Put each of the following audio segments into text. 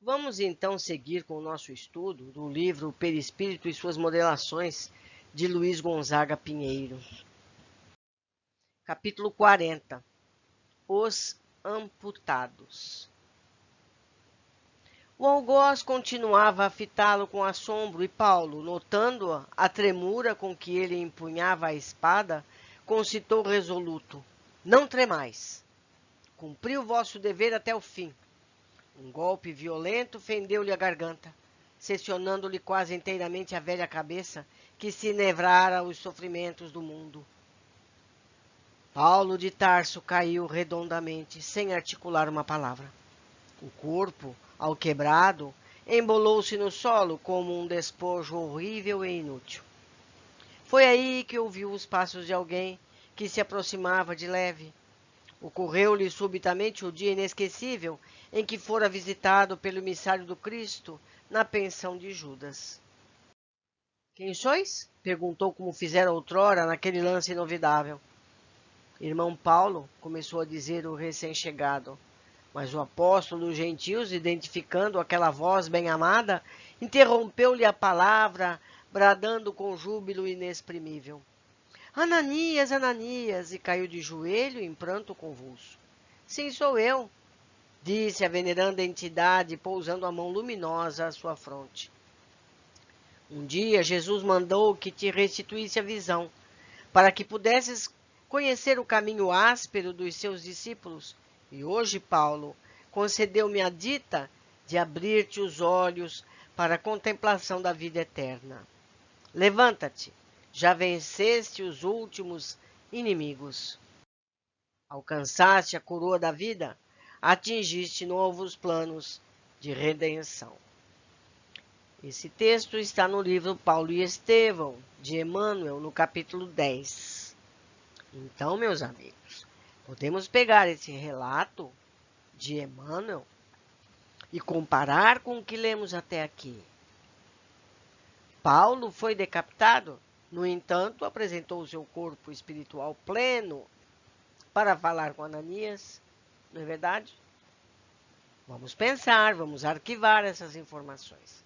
Vamos então seguir com o nosso estudo do livro O Perispírito e suas Modelações, de Luiz Gonzaga Pinheiro. Capítulo 40. Os amputados. O algoz continuava a fitá-lo com assombro e Paulo, notando a tremura com que ele empunhava a espada, concitou resoluto: Não tremais. Cumpriu o vosso dever até o fim. Um golpe violento fendeu-lhe a garganta, seccionando-lhe quase inteiramente a velha cabeça que se nevrara os sofrimentos do mundo. Paulo de Tarso caiu redondamente, sem articular uma palavra. O corpo, ao quebrado, embolou-se no solo como um despojo horrível e inútil. Foi aí que ouviu os passos de alguém que se aproximava de leve. Ocorreu-lhe subitamente o dia inesquecível em que fora visitado pelo emissário do Cristo na pensão de Judas. Quem sois? Perguntou como fizera outrora naquele lance inovidável. Irmão Paulo, começou a dizer o recém-chegado, mas o apóstolo dos gentios, identificando aquela voz bem-amada, interrompeu-lhe a palavra, bradando com júbilo inexprimível. Ananias, Ananias! E caiu de joelho em pranto convulso. Sim, sou eu, disse a veneranda entidade, pousando a mão luminosa à sua fronte. Um dia Jesus mandou que te restituísse a visão, para que pudesses conhecer o caminho áspero dos seus discípulos. E hoje, Paulo, concedeu-me a dita de abrir-te os olhos para a contemplação da vida eterna. Levanta-te, já venceste os últimos inimigos. Alcançaste a coroa da vida, atingiste novos planos de redenção. Esse texto está no livro Paulo e Estevão, de Emmanuel, no capítulo 10. Então, meus amigos, podemos pegar esse relato de Emmanuel e comparar com o que lemos até aqui. Paulo foi decapitado, no entanto, apresentou o seu corpo espiritual pleno para falar com Ananias, não é verdade? Vamos pensar, vamos arquivar essas informações.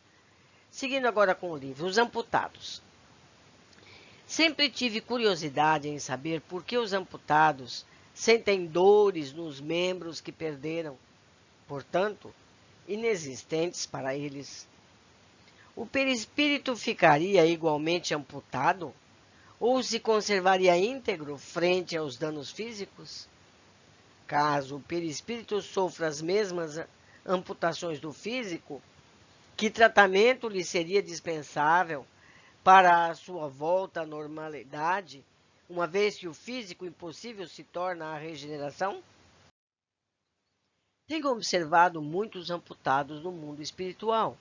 Seguindo agora com o livro, Os Amputados. Sempre tive curiosidade em saber por que os amputados sentem dores nos membros que perderam, portanto, inexistentes para eles. O perispírito ficaria igualmente amputado? Ou se conservaria íntegro frente aos danos físicos? Caso o perispírito sofra as mesmas amputações do físico, que tratamento lhe seria dispensável para a sua volta à normalidade, uma vez que o físico impossível se torna a regeneração? Tenho observado muitos amputados no mundo espiritual,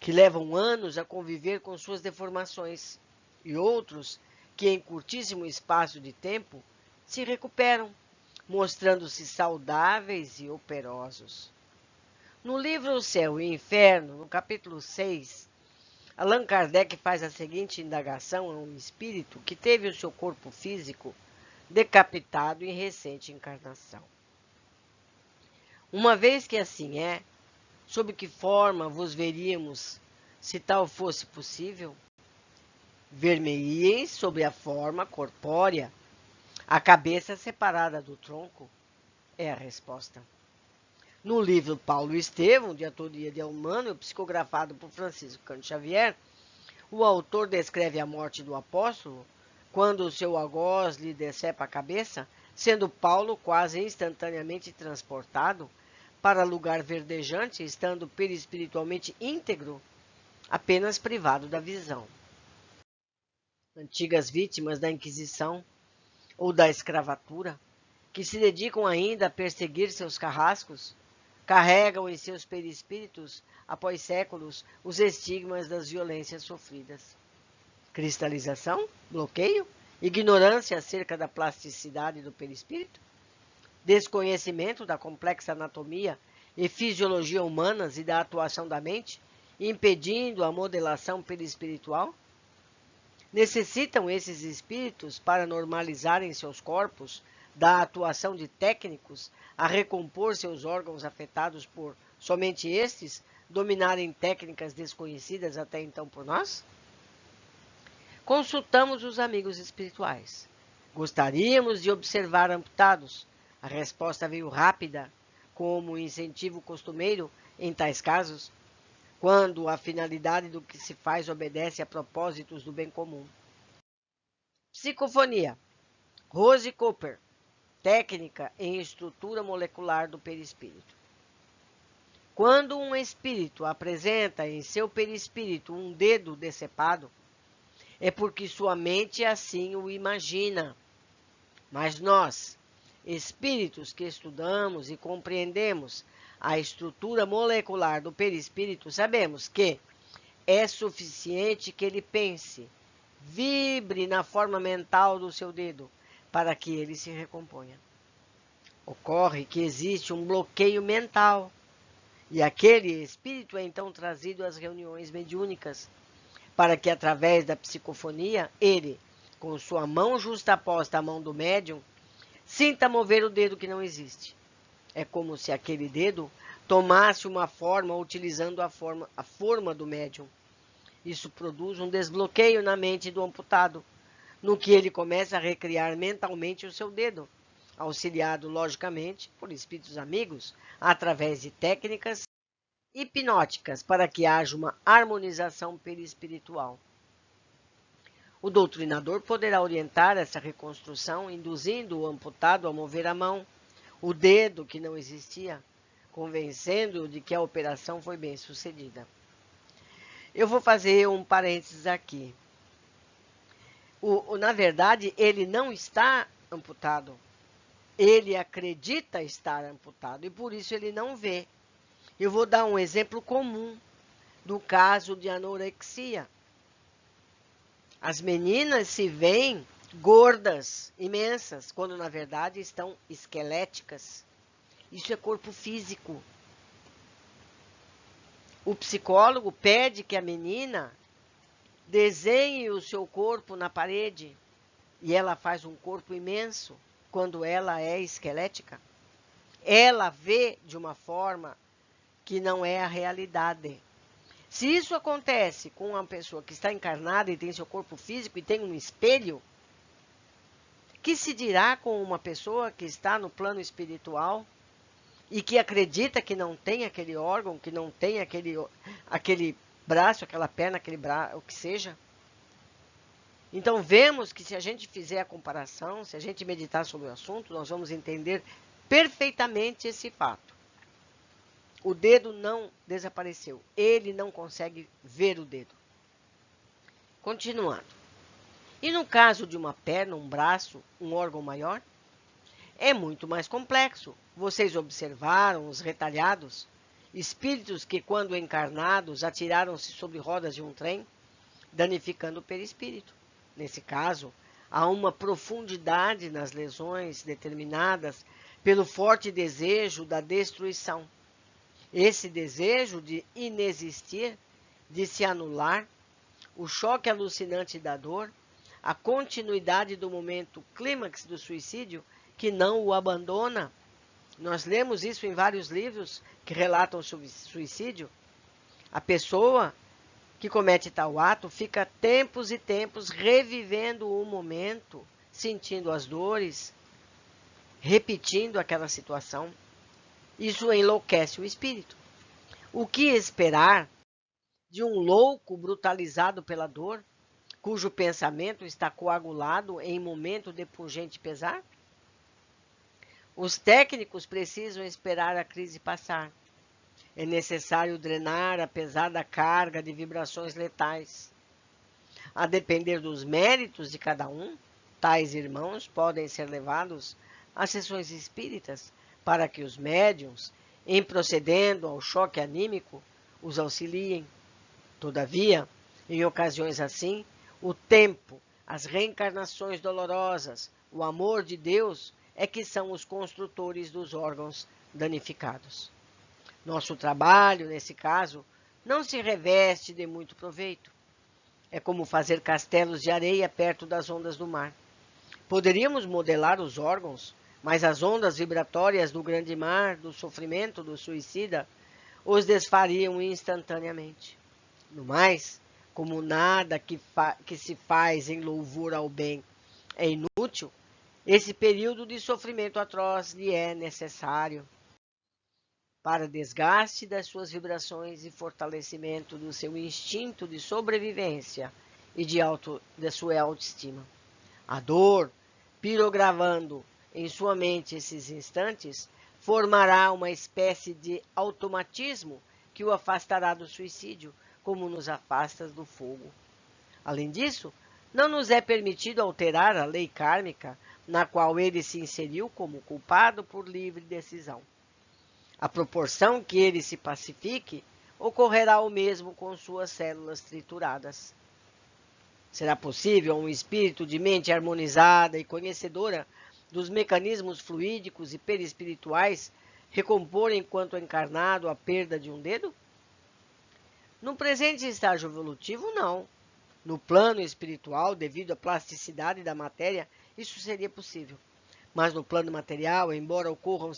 que levam anos a conviver com suas deformações, e outros que, em curtíssimo espaço de tempo, se recuperam, mostrando-se saudáveis e operosos. No livro O Céu e o Inferno, no capítulo 6, Allan Kardec faz a seguinte indagação a um espírito que teve o seu corpo físico decapitado em recente encarnação. Uma vez que assim é, sob que forma vos veríamos, se tal fosse possível? Ver-me-ieis sob a forma corpórea, a cabeça separada do tronco? É a resposta. No livro Paulo e Estevão, de autoria de Emmanuel, psicografado por Francisco Cândido Xavier, o autor descreve a morte do apóstolo quando o seu algoz lhe decepa a cabeça, sendo Paulo quase instantaneamente transportado para lugar verdejante, estando perispiritualmente íntegro, apenas privado da visão. Antigas vítimas da Inquisição ou da escravatura, que se dedicam ainda a perseguir seus carrascos, carregam em seus perispíritos, após séculos, os estigmas das violências sofridas. Cristalização, bloqueio, ignorância acerca da plasticidade do perispírito, desconhecimento da complexa anatomia e fisiologia humanas e da atuação da mente, impedindo a modelação perispiritual? Necessitam esses espíritos, para normalizarem seus corpos, da atuação de técnicos a recompor seus órgãos afetados por somente estes dominarem técnicas desconhecidas até então por nós? Consultamos os amigos espirituais. Gostaríamos de observar amputados. A resposta veio rápida, como incentivo costumeiro em tais casos, quando a finalidade do que se faz obedece a propósitos do bem comum. Psicofonia. Rose Cooper. Técnica em estrutura molecular do perispírito. Quando um espírito apresenta em seu perispírito um dedo decepado, é porque sua mente assim o imagina. Mas nós, espíritos que estudamos e compreendemos a estrutura molecular do perispírito, sabemos que é suficiente que ele pense, vibre na forma mental do seu dedo, para que ele se recomponha. Ocorre que existe um bloqueio mental, e aquele espírito é então trazido às reuniões mediúnicas, para que através da psicofonia, ele, com sua mão justaposta à mão do médium, sinta mover o dedo que não existe. É como se aquele dedo tomasse uma forma utilizando a forma do médium. Isso produz um desbloqueio na mente do amputado, no que ele começa a recriar mentalmente o seu dedo, auxiliado, logicamente, por espíritos amigos, através de técnicas hipnóticas para que haja uma harmonização perispiritual. O doutrinador poderá orientar essa reconstrução, induzindo o amputado a mover a mão, o dedo que não existia, convencendo-o de que a operação foi bem sucedida. Eu vou fazer um parênteses aqui. Na verdade, ele não está amputado. Ele acredita estar amputado e por isso ele não vê. Eu vou dar um exemplo comum do caso de anorexia. As meninas se veem gordas, imensas, quando na verdade estão esqueléticas. Isso é corpo físico. O psicólogo pede que a menina desenhe o seu corpo na parede e ela faz um corpo imenso quando ela é esquelética. Ela vê de uma forma que não é a realidade. Se isso acontece com uma pessoa que está encarnada e tem seu corpo físico e tem um espelho, que se dirá com uma pessoa que está no plano espiritual e que acredita que não tem aquele órgão, que não tem aquele braço, aquela perna, aquele braço, o que seja? Então vemos que se a gente fizer a comparação, se a gente meditar sobre o assunto, nós vamos entender perfeitamente esse fato. O dedo não desapareceu. Ele não consegue ver o dedo. Continuando. E no caso de uma perna, um braço, um órgão maior? É muito mais complexo. Vocês observaram os retalhados? Espíritos que, quando encarnados, atiraram-se sobre rodas de um trem, danificando o perispírito. Nesse caso, há uma profundidade nas lesões determinadas pelo forte desejo da destruição. Esse desejo de inexistir, de se anular, o choque alucinante da dor, a continuidade do momento clímax do suicídio que não o abandona. Nós lemos isso em vários livros que relatam sobre suicídio. A pessoa que comete tal ato fica tempos e tempos revivendo o momento, sentindo as dores, repetindo aquela situação. Isso enlouquece o espírito. O que esperar de um louco brutalizado pela dor, cujo pensamento está coagulado em momento de pungente pesar? Os técnicos precisam esperar a crise passar. É necessário drenar a pesada carga de vibrações letais. A depender dos méritos de cada um, tais irmãos podem ser levados a sessões espíritas para que os médiuns, em procedendo ao choque anímico, os auxiliem. Todavia, em ocasiões assim, o tempo, as reencarnações dolorosas, o amor de Deus é que são os construtores dos órgãos danificados. Nosso trabalho, nesse caso, não se reveste de muito proveito. É como fazer castelos de areia perto das ondas do mar. Poderíamos modelar os órgãos, mas as ondas vibratórias do grande mar, do sofrimento, do suicida, os desfariam instantaneamente. No mais, como nada que se faz em louvor ao bem é inútil, esse período de sofrimento atroz lhe é necessário para desgaste das suas vibrações e fortalecimento do seu instinto de sobrevivência e da sua autoestima. A dor, pirogravando em sua mente esses instantes, formará uma espécie de automatismo que o afastará do suicídio, como nos afasta do fogo. Além disso, não nos é permitido alterar a lei kármica na qual ele se inseriu como culpado por livre decisão. À proporção que ele se pacifique, ocorrerá o mesmo com suas células trituradas. Será possível a um espírito de mente harmonizada e conhecedora dos mecanismos fluídicos e perispirituais recompor enquanto encarnado a perda de um dedo? No presente estágio evolutivo, não. No plano espiritual, devido à plasticidade da matéria, isso seria possível. Mas no plano material, embora ocorram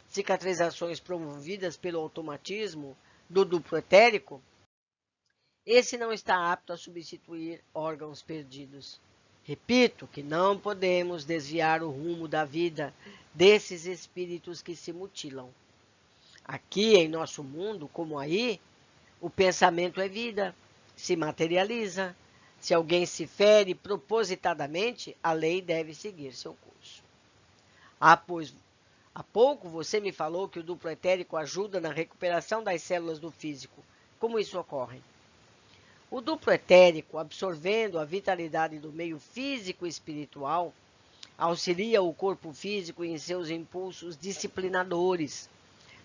cicatrizações promovidas pelo automatismo do duplo etérico, esse não está apto a substituir órgãos perdidos. Repito que não podemos desviar o rumo da vida desses espíritos que se mutilam. Aqui em nosso mundo, como aí, o pensamento é vida, se materializa. Se alguém se fere propositadamente, a lei deve seguir seu curso. Pois há pouco você me falou que o duplo etérico ajuda na recuperação das células do físico. Como isso ocorre? O duplo etérico, absorvendo a vitalidade do meio físico e espiritual, auxilia o corpo físico em seus impulsos disciplinadores,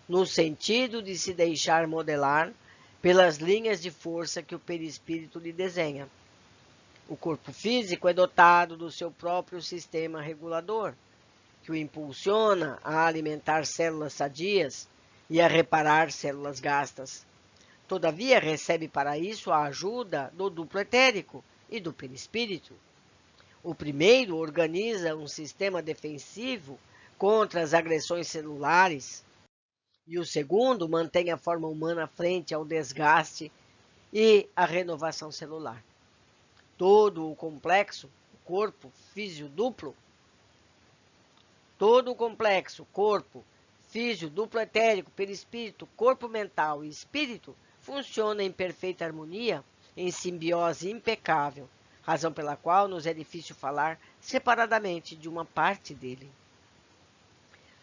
no sentido de se deixar modelar pelas linhas de força que o perispírito lhe desenha. O corpo físico é dotado do seu próprio sistema regulador, que o impulsiona a alimentar células sadias e a reparar células gastas. Todavia, recebe para isso a ajuda do duplo etérico e do perispírito. O primeiro organiza um sistema defensivo contra as agressões celulares e o segundo mantém a forma humana frente ao desgaste e à renovação celular. Todo o complexo, corpo físio-duplo, duplo etérico, perispírito, corpo mental e espírito, funciona em perfeita harmonia, em simbiose impecável, razão pela qual nos é difícil falar separadamente de uma parte dele.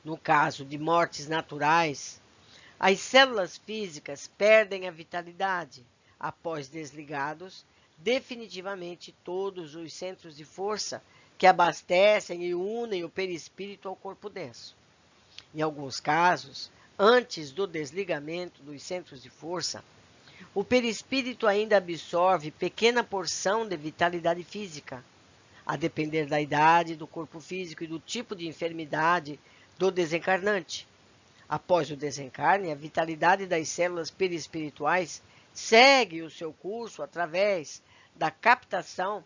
No caso de mortes naturais, as células físicas perdem a vitalidade após desligados definitivamente todos os centros de força que abastecem e unem o perispírito ao corpo denso. Em alguns casos, antes do desligamento dos centros de força, o perispírito ainda absorve pequena porção de vitalidade física, a depender da idade do corpo físico e do tipo de enfermidade do desencarnante. Após o desencarne, a vitalidade das células perispirituais segue o seu curso através da captação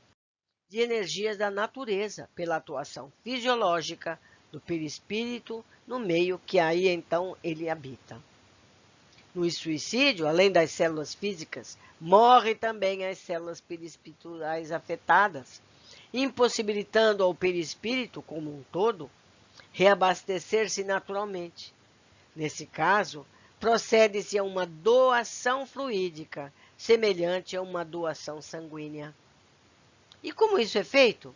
de energias da natureza pela atuação fisiológica do perispírito no meio que aí então ele habita. No suicídio, além das células físicas, morrem também as células perispirituais afetadas, impossibilitando ao perispírito como um todo reabastecer-se naturalmente. Nesse caso, procede-se a uma doação fluídica, semelhante a uma doação sanguínea. E como isso é feito?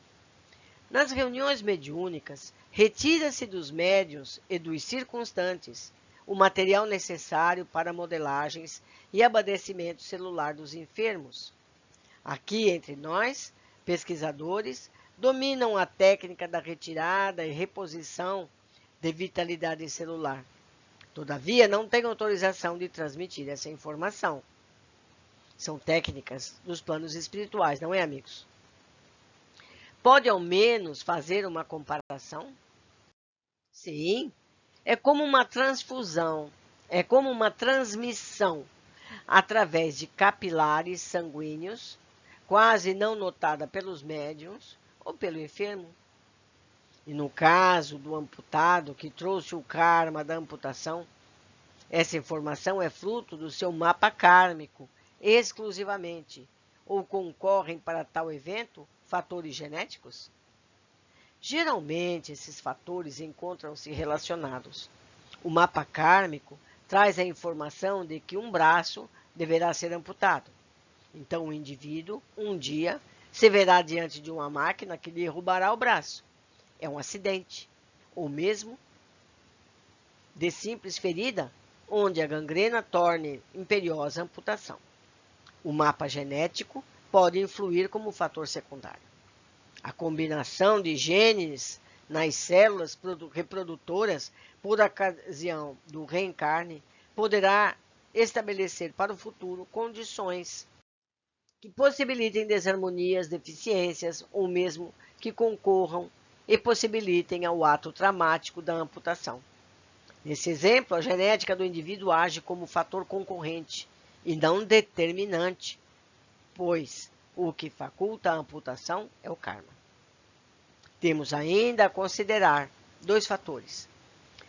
Nas reuniões mediúnicas, retira-se dos médiuns e dos circunstantes o material necessário para modelagens e abastecimento celular dos enfermos. Aqui, entre nós, pesquisadores, dominam a técnica da retirada e reposição de vitalidade celular. Todavia, não tenho autorização de transmitir essa informação. São técnicas dos planos espirituais, não é, amigos? Pode ao menos fazer uma comparação? Sim, é como uma transfusão, é como uma transmissão através de capilares sanguíneos, quase não notada pelos médiuns ou pelo enfermo. E no caso do amputado que trouxe o karma da amputação, Essa informação é fruto do seu mapa kármico, exclusivamente, ou concorrem para tal evento fatores genéticos? Geralmente, esses fatores encontram-se relacionados. O mapa kármico traz a informação de que um braço deverá ser amputado. Então, o indivíduo, um dia, se verá diante de uma máquina que lhe derrubará o braço. É um acidente, ou mesmo de simples ferida, onde a gangrena torne imperiosa a amputação. O mapa genético pode influir como fator secundário. A combinação de genes nas células reprodutoras por ocasião do reencarne poderá estabelecer para o futuro condições que possibilitem desarmonias, deficiências ou mesmo que concorram e possibilitem ao ato traumático da amputação. Nesse exemplo, a genética do indivíduo age como fator concorrente e não determinante, pois o que faculta a amputação é o karma. Temos ainda a considerar 2 fatores.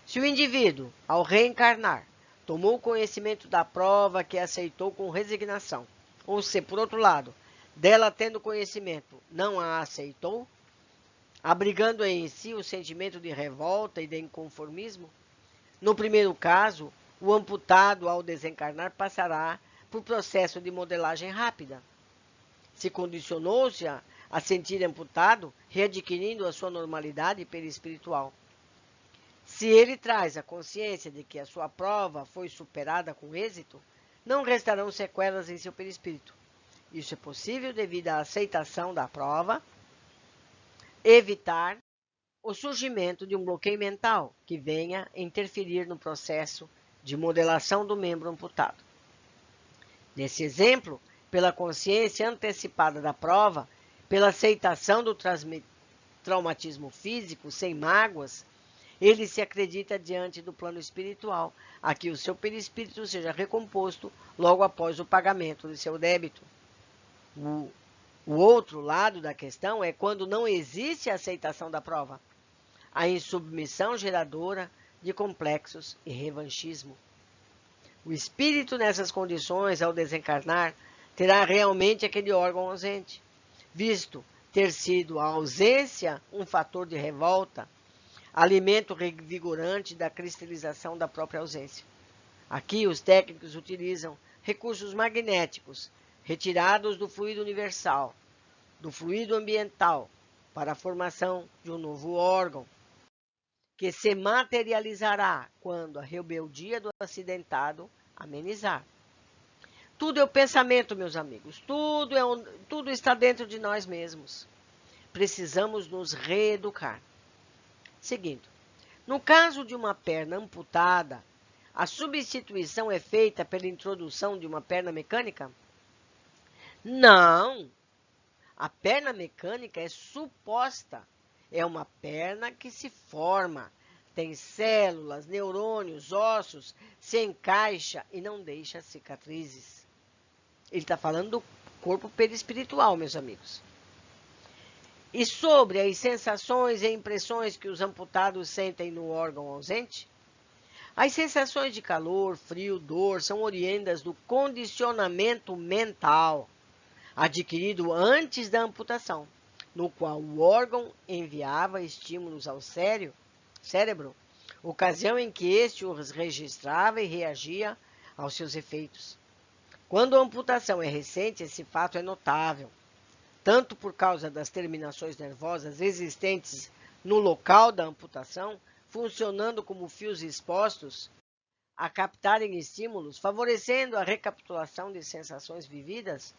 Se o indivíduo, ao reencarnar, tomou conhecimento da prova que aceitou com resignação, ou se, por outro lado, dela tendo conhecimento, não a aceitou, abrigando em si o sentimento de revolta e de inconformismo, no primeiro caso, o amputado, ao desencarnar, passará por processo de modelagem rápida. Se condicionou-se a sentir amputado, readquirindo a sua normalidade perispiritual. Se ele traz a consciência de que a sua prova foi superada com êxito, não restarão sequelas em seu perispírito. Isso é possível devido à aceitação da prova, evitar o surgimento de um bloqueio mental que venha interferir no processo de modelação do membro amputado. Nesse exemplo, pela consciência antecipada da prova, pela aceitação do traumatismo físico sem mágoas, ele se acredita diante do plano espiritual, a que o seu perispírito seja recomposto logo após o pagamento de seu débito. O outro lado da questão é quando não existe a aceitação da prova, a insubmissão geradora de complexos e revanchismo. O espírito, nessas condições, ao desencarnar, terá realmente aquele órgão ausente, visto ter sido a ausência um fator de revolta, alimento revigorante da cristalização da própria ausência. Aqui, os técnicos utilizam recursos magnéticos retirados do fluido universal, do fluido ambiental, para a formação de um novo órgão, que se materializará quando a rebeldia do acidentado amenizar. Tudo é o pensamento, meus amigos. Tudo está dentro de nós mesmos. Precisamos nos reeducar. Seguindo, no caso de uma perna amputada, a substituição é feita pela introdução de uma perna mecânica? Não! A perna mecânica é suposta. É uma perna que se forma, tem células, neurônios, ossos, se encaixa e não deixa cicatrizes. Ele está falando do corpo perispiritual, meus amigos. E sobre as sensações e impressões que os amputados sentem no órgão ausente? As sensações de calor, frio, dor são oriundas do condicionamento mental adquirido antes da amputação, no qual o órgão enviava estímulos ao cérebro, ocasião em que este os registrava e reagia aos seus efeitos. Quando a amputação é recente, esse fato é notável, tanto por causa das terminações nervosas existentes no local da amputação, funcionando como fios expostos a captarem estímulos, favorecendo a recapitulação de sensações vividas,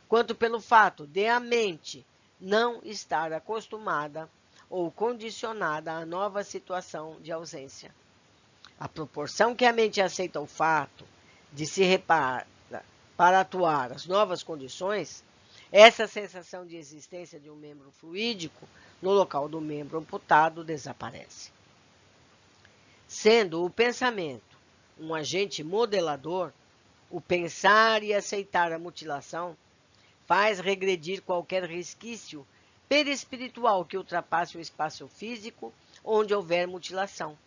quanto pelo fato de a mente não estar acostumada ou condicionada à nova situação de ausência. A proporção que a mente aceita o fato de se repara para atuar as novas condições, essa sensação de existência de um membro fluídico no local do membro amputado desaparece. Sendo o pensamento um agente modelador, o pensar e aceitar a mutilação faz regredir qualquer resquício perispiritual que ultrapasse o espaço físico onde houver mutilação,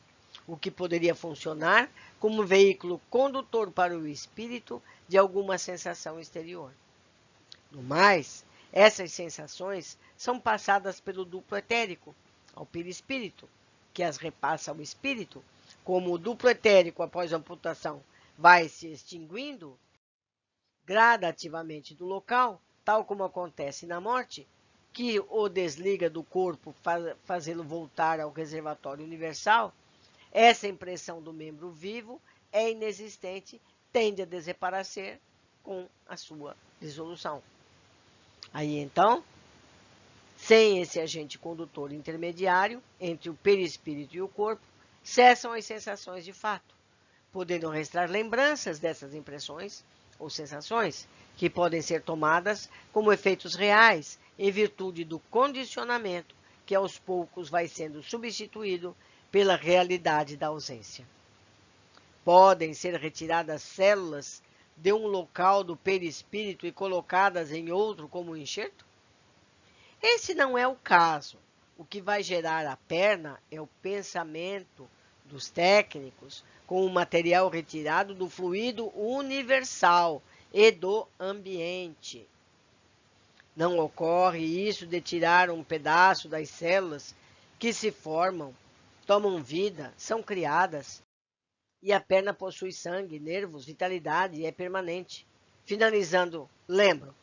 o que poderia funcionar como veículo condutor para o espírito de alguma sensação exterior. No mais, essas sensações são passadas pelo duplo etérico ao perispírito, que as repassa ao espírito. Como o duplo etérico, após a amputação, vai se extinguindo gradativamente do local, tal como acontece na morte, que o desliga do corpo, fazê-lo voltar ao reservatório universal, essa impressão do membro vivo é inexistente, tende a desaparecer com a sua dissolução. Aí então, sem esse agente condutor intermediário entre o perispírito e o corpo, cessam as sensações de fato, podendo restar lembranças dessas impressões ou sensações, que podem ser tomadas como efeitos reais, em virtude do condicionamento que aos poucos vai sendo substituído pela realidade da ausência. Podem ser retiradas células de um local do perispírito e colocadas em outro como enxerto? Esse não é o caso. O que vai gerar a perna é o pensamento dos técnicos com o material retirado do fluido universal e do ambiente. Não ocorre isso de tirar um pedaço das células que se formam, tomam vida, são criadas, e a perna possui sangue, nervos, vitalidade e é permanente. Finalizando, lembro,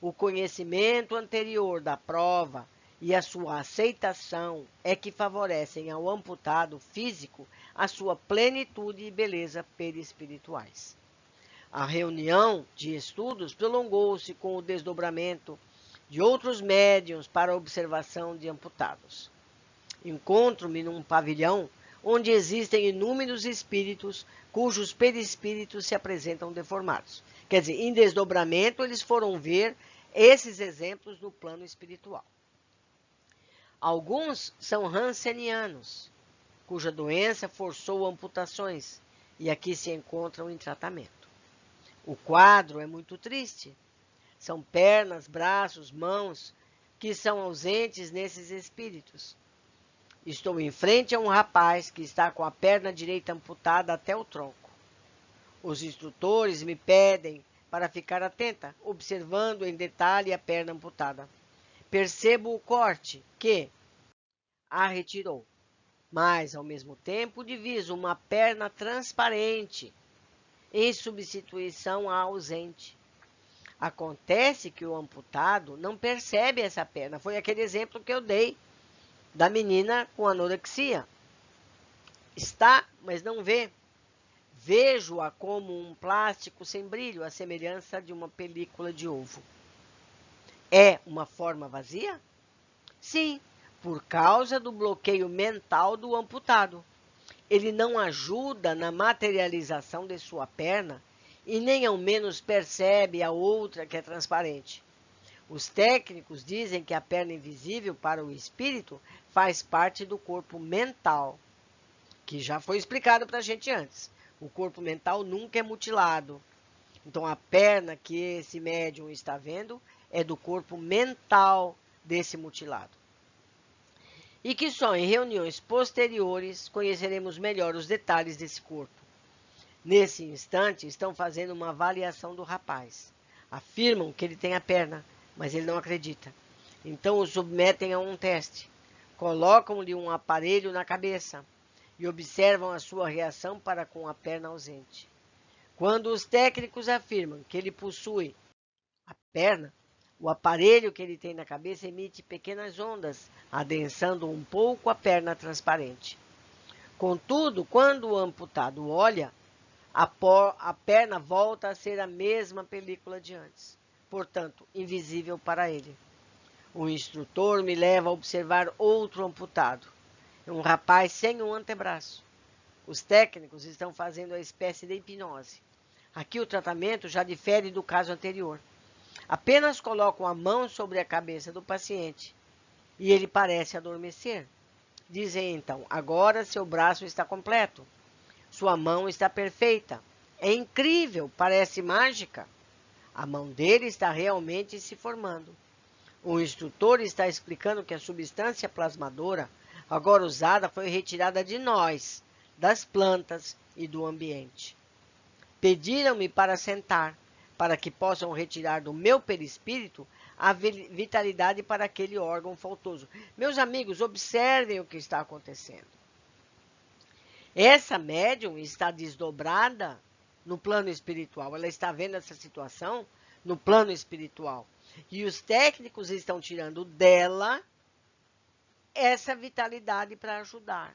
o conhecimento anterior da prova e a sua aceitação é que favorecem ao amputado físico a sua plenitude e beleza perispirituais. A reunião de estudos prolongou-se com o desdobramento de outros médiuns para a observação de amputados. Encontro-me num pavilhão onde existem inúmeros espíritos cujos perispíritos se apresentam deformados. Quer dizer, em desdobramento eles foram ver esses exemplos no plano espiritual. Alguns são hansenianos, cuja doença forçou amputações e aqui se encontram em tratamento. O quadro é muito triste. São pernas, braços, mãos que são ausentes nesses espíritos. Estou em frente a um rapaz que está com a perna direita amputada até o tronco. Os instrutores me pedem para ficar atenta, observando em detalhe a perna amputada. Percebo o corte que a retirou, mas, ao mesmo tempo, diviso uma perna transparente em substituição à ausente. Acontece que o amputado não percebe essa perna. Foi aquele exemplo que eu dei da menina com anorexia. Está, mas não vê. Vejo-a como um plástico sem brilho, à semelhança de uma película de ovo. É uma forma vazia? Sim, por causa do bloqueio mental do amputado. Ele não ajuda na materialização de sua perna e nem ao menos percebe a outra que é transparente. Os técnicos dizem que a perna invisível para o espírito faz parte do corpo mental, que já foi explicado para a gente antes. O corpo mental nunca é mutilado. Então, a perna que esse médium está vendo é do corpo mental desse mutilado. E que só em reuniões posteriores conheceremos melhor os detalhes desse corpo. Nesse instante, estão fazendo uma avaliação do rapaz. Afirmam que ele tem a perna, mas ele não acredita. Então, o submetem a um teste. Colocam-lhe um aparelho na cabeça e observam a sua reação para com a perna ausente. Quando os técnicos afirmam que ele possui a perna, o aparelho que ele tem na cabeça emite pequenas ondas, adensando um pouco a perna transparente. Contudo, quando o amputado olha, a perna volta a ser a mesma película de antes, portanto, invisível para ele. O instrutor me leva a observar outro amputado, um rapaz sem um antebraço. Os técnicos estão fazendo a espécie de hipnose. Aqui o tratamento já difere do caso anterior. Apenas colocam a mão sobre a cabeça do paciente e ele parece adormecer. Dizem então, agora seu braço está completo. Sua mão está perfeita. É incrível, parece mágica. A mão dele está realmente se formando. O instrutor está explicando que a substância plasmadora, agora usada, foi retirada de nós, das plantas e do ambiente. Pediram-me para sentar, para que possam retirar do meu perispírito a vitalidade para aquele órgão faltoso. Meus amigos, observem o que está acontecendo. Essa médium está desdobrada no plano espiritual. Ela está vendo essa situação no plano espiritual. E os técnicos estão tirando dela essa vitalidade para ajudar.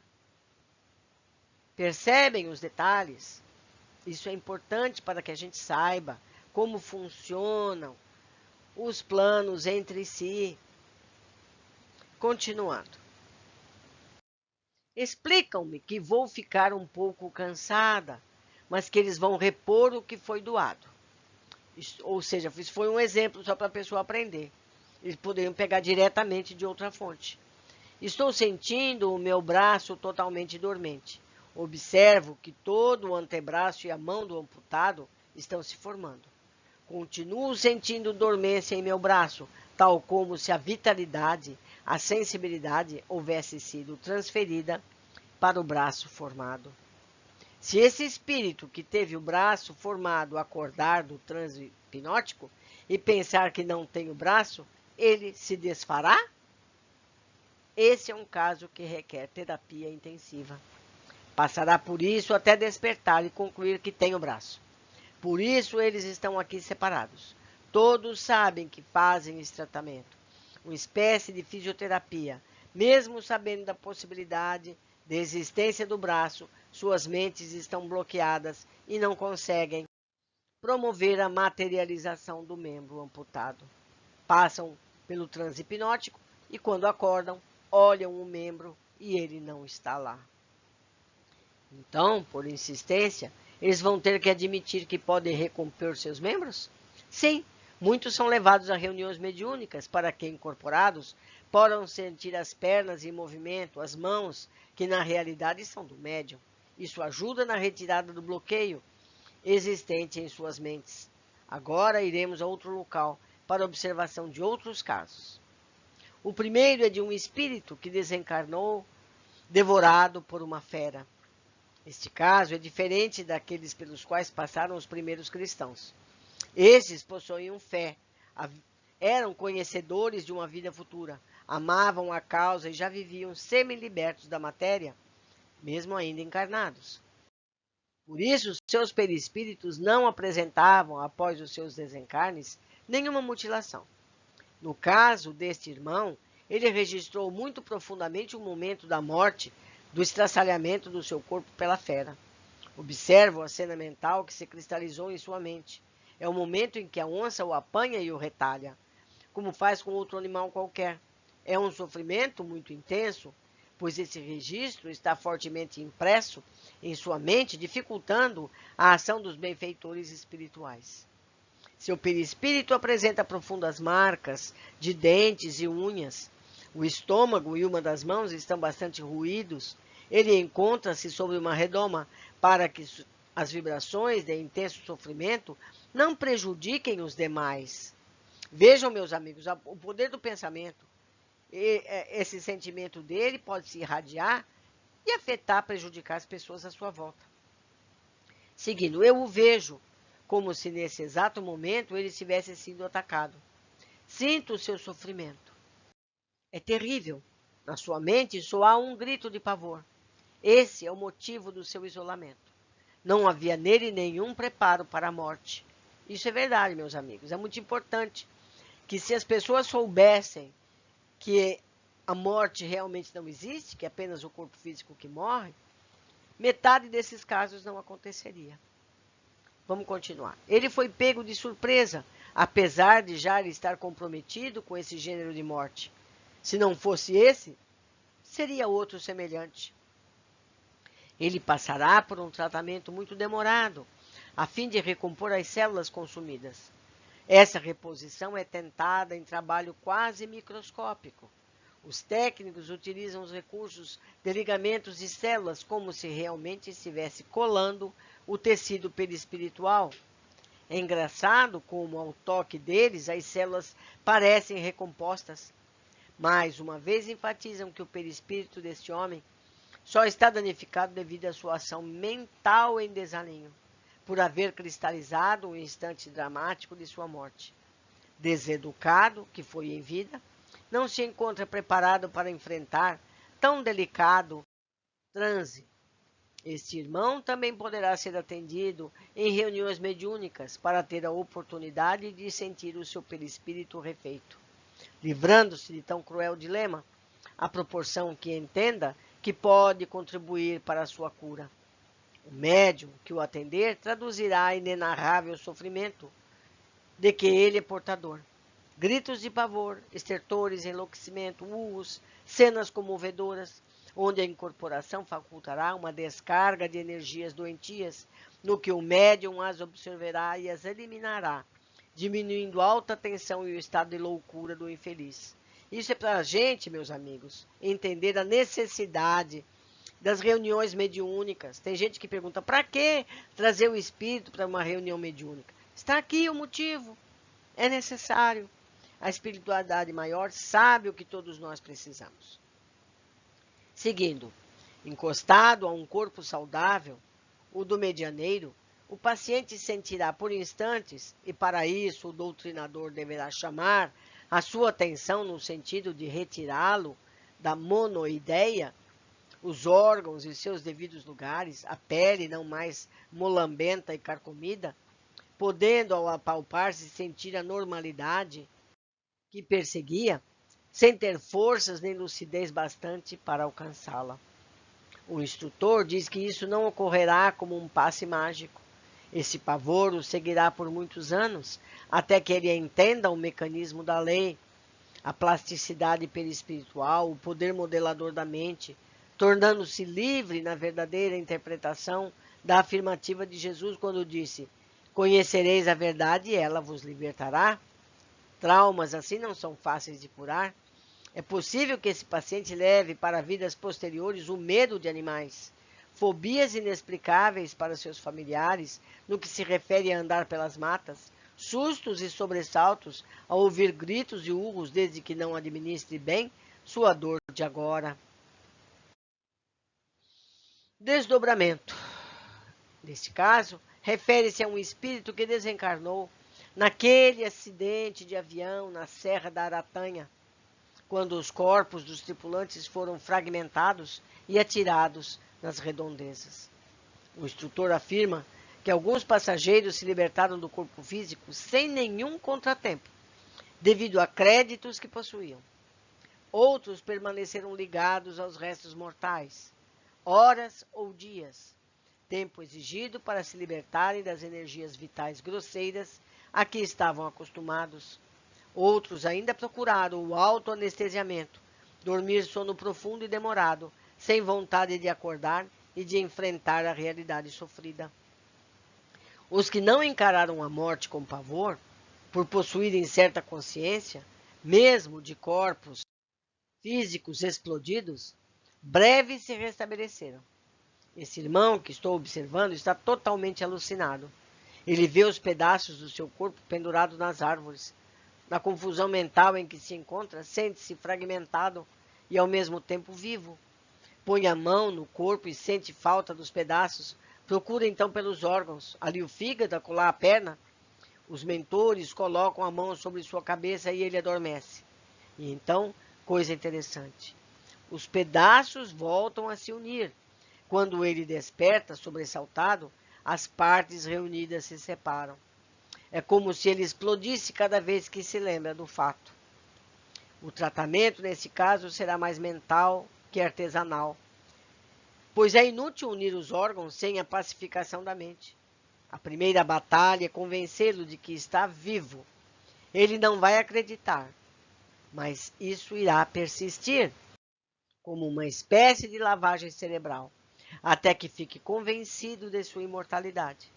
Percebem os detalhes? Isso é importante para que a gente saiba como funcionam os planos entre si. Continuando. Explicam-me que vou ficar um pouco cansada, mas que eles vão repor o que foi doado. Isso, ou seja, isso foi um exemplo só para a pessoa aprender. Eles poderiam pegar diretamente de outra fonte. Estou sentindo o meu braço totalmente dormente. Observo que todo o antebraço e a mão do amputado estão se formando. Continuo sentindo dormência em meu braço, tal como se a vitalidade, a sensibilidade houvesse sido transferida para o braço formado. Se esse espírito que teve o braço formado acordar do transe hipnótico e pensar que não tem o braço, ele se desfará? Esse é um caso que requer terapia intensiva. Passará por isso até despertar e concluir que tem o braço. Por isso eles estão aqui separados. Todos sabem que fazem esse tratamento, uma espécie de fisioterapia. Mesmo sabendo da possibilidade de existência do braço, suas mentes estão bloqueadas e não conseguem promover a materialização do membro amputado. Passam pelo transe hipnótico e, quando acordam, olham o membro e ele não está lá. Então, por insistência, eles vão ter que admitir que podem recompor seus membros? Sim, muitos são levados a reuniões mediúnicas para que, incorporados, possam sentir as pernas em movimento, as mãos, que na realidade são do médium. Isso ajuda na retirada do bloqueio existente em suas mentes. Agora iremos a outro local para observação de outros casos. O primeiro é de um espírito que desencarnou, devorado por uma fera. Este caso é diferente daqueles pelos quais passaram os primeiros cristãos. Estes possuíam fé, eram conhecedores de uma vida futura, amavam a causa e já viviam semi-libertos da matéria, mesmo ainda encarnados. Por isso, seus perispíritos não apresentavam, após os seus desencarnes, nenhuma mutilação. No caso deste irmão, ele registrou muito profundamente o momento da morte, do estraçalhamento do seu corpo pela fera. Observo a cena mental que se cristalizou em sua mente. É o momento em que a onça o apanha e o retalha, como faz com outro animal qualquer. É um sofrimento muito intenso, pois esse registro está fortemente impresso em sua mente, dificultando a ação dos benfeitores espirituais. Seu perispírito apresenta profundas marcas de dentes e unhas. O estômago e uma das mãos estão bastante ruídos. Ele encontra-se sobre uma redoma para que as vibrações de intenso sofrimento não prejudiquem os demais. Vejam, meus amigos, o poder do pensamento. Esse sentimento dele pode se irradiar e afetar, prejudicar as pessoas à sua volta. Seguindo, eu o vejo como se nesse exato momento ele tivesse sido atacado. Sinto o seu sofrimento. É terrível. Na sua mente soa um grito de pavor. Esse é o motivo do seu isolamento. Não havia nele nenhum preparo para a morte. Isso é verdade, meus amigos. É muito importante que, se as pessoas soubessem que a morte realmente não existe, que é apenas o corpo físico que morre, metade desses casos não aconteceria. Vamos continuar. Ele foi pego de surpresa, apesar de já estar comprometido com esse gênero de morte. Se não fosse esse, seria outro semelhante. Ele passará por um tratamento muito demorado, a fim de recompor as células consumidas. Essa reposição é tentada em trabalho quase microscópico. Os técnicos utilizam os recursos de ligamentos de células como se realmente estivesse colando o tecido perispiritual. É engraçado como, ao toque deles, as células parecem recompostas. Mais uma vez enfatizam que o perispírito deste homem só está danificado devido à sua ação mental em desalinho, por haver cristalizado um instante dramático de sua morte. Deseducado, que foi em vida, não se encontra preparado para enfrentar tão delicado transe. Este irmão também poderá ser atendido em reuniões mediúnicas para ter a oportunidade de sentir o seu perispírito refeito, livrando-se de tão cruel dilema, à proporção que entenda que pode contribuir para a sua cura. O médium que o atender traduzirá inenarrável sofrimento de que ele é portador. Gritos de pavor, estertores, enlouquecimento, urros, cenas comovedoras, onde a incorporação facultará uma descarga de energias doentias, no que o médium as observará e as eliminará, diminuindo a alta tensão e o estado de loucura do infeliz. Isso é para a gente, meus amigos, entender a necessidade das reuniões mediúnicas. Tem gente que pergunta, para que trazer o espírito para uma reunião mediúnica? Está aqui o motivo. É necessário. A espiritualidade maior sabe o que todos nós precisamos. Seguindo, encostado a um corpo saudável, o do medianeiro, o paciente sentirá por instantes, e para isso o doutrinador deverá chamar a sua atenção no sentido de retirá-lo da monoideia, os órgãos em seus devidos lugares, a pele não mais molambenta e carcomida, podendo ao apalpar-se sentir a normalidade que perseguia, sem ter forças nem lucidez bastante para alcançá-la. O instrutor diz que isso não ocorrerá como um passe mágico. Esse pavor o seguirá por muitos anos, até que ele entenda o mecanismo da lei, a plasticidade perispiritual, o poder modelador da mente, tornando-se livre na verdadeira interpretação da afirmativa de Jesus quando disse: conhecereis a verdade e ela vos libertará. Traumas assim não são fáceis de curar. É possível que esse paciente leve para vidas posteriores o medo de animais, fobias inexplicáveis para seus familiares no que se refere a andar pelas matas, sustos e sobressaltos ao ouvir gritos e urros desde que não administre bem sua dor de agora. Desdobramento. Neste caso, refere-se a um espírito que desencarnou naquele acidente de avião na Serra da Aratanha, quando os corpos dos tripulantes foram fragmentados e atirados nas redondezas. O instrutor afirma que alguns passageiros se libertaram do corpo físico sem nenhum contratempo, devido a créditos que possuíam. Outros permaneceram ligados aos restos mortais, horas ou dias, tempo exigido para se libertarem das energias vitais grosseiras a que estavam acostumados. Outros ainda procuraram o autoanestesiamento, dormir sono profundo e demorado, sem vontade de acordar e de enfrentar a realidade sofrida. Os que não encararam a morte com pavor, por possuírem certa consciência, mesmo de corpos físicos explodidos, breve se restabeleceram. Esse irmão que estou observando está totalmente alucinado. Ele vê os pedaços do seu corpo pendurados nas árvores. Na confusão mental em que se encontra, sente-se fragmentado e ao mesmo tempo vivo. Põe a mão no corpo e sente falta dos pedaços. Procura então pelos órgãos, ali o fígado, acolá a perna. Os mentores colocam a mão sobre sua cabeça e ele adormece. E então, coisa interessante, os pedaços voltam a se unir. Quando ele desperta, sobressaltado, as partes reunidas se separam. É como se ele explodisse cada vez que se lembra do fato. O tratamento, nesse caso, será mais mental que artesanal, pois é inútil unir os órgãos sem a pacificação da mente. A primeira batalha é convencê-lo de que está vivo. Ele não vai acreditar, mas isso irá persistir, como uma espécie de lavagem cerebral, até que fique convencido de sua imortalidade.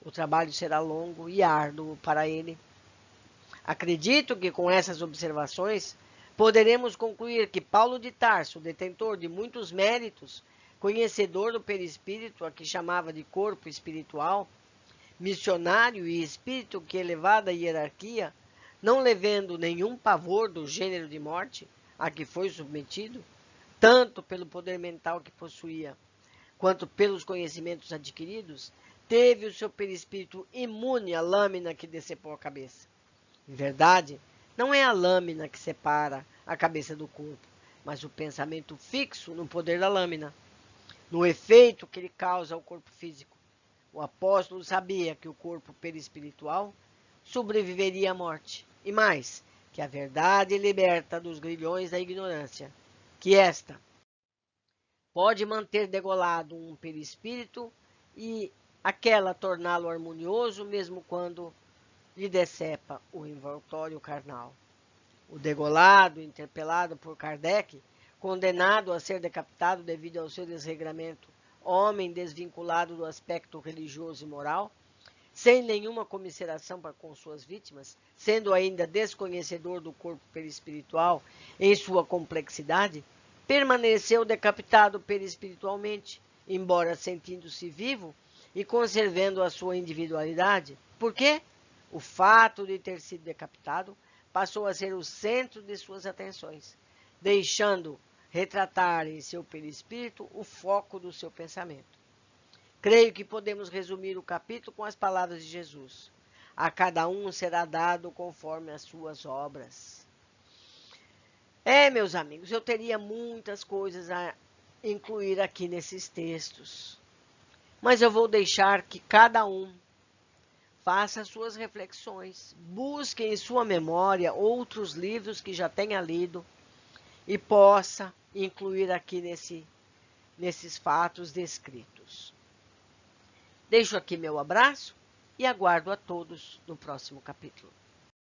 O trabalho será longo e árduo para ele. Acredito que com essas observações poderemos concluir que Paulo de Tarso, detentor de muitos méritos, conhecedor do perispírito, a que chamava de corpo espiritual, missionário e espírito que elevada hierarquia, não levando nenhum pavor do gênero de morte a que foi submetido, tanto pelo poder mental que possuía, quanto pelos conhecimentos adquiridos, teve o seu perispírito imune à lâmina que decepou a cabeça. Em verdade, não é a lâmina que separa a cabeça do corpo, mas o pensamento fixo no poder da lâmina, no efeito que ele causa ao corpo físico. O apóstolo sabia que o corpo perispiritual sobreviveria à morte, e mais, que a verdade liberta dos grilhões da ignorância, que esta pode manter degolado um perispírito e aquela torná-lo harmonioso mesmo quando lhe decepa o envoltório carnal. O degolado, interpelado por Kardec, condenado a ser decapitado devido ao seu desregramento, homem desvinculado do aspecto religioso e moral, sem nenhuma comiseração para com suas vítimas, sendo ainda desconhecedor do corpo perispiritual em sua complexidade, permaneceu decapitado perispiritualmente, embora sentindo-se vivo e conservando a sua individualidade. Por quê? O fato de ter sido decapitado passou a ser o centro de suas atenções, deixando retratar em seu perispírito o foco do seu pensamento. Creio que podemos resumir o capítulo com as palavras de Jesus. A cada um será dado conforme as suas obras. Meus amigos, eu teria muitas coisas a incluir aqui nesses textos, mas eu vou deixar que cada um faça suas reflexões, busque em sua memória outros livros que já tenha lido e possa incluir aqui nesses fatos descritos. Deixo aqui meu abraço e aguardo a todos no próximo capítulo.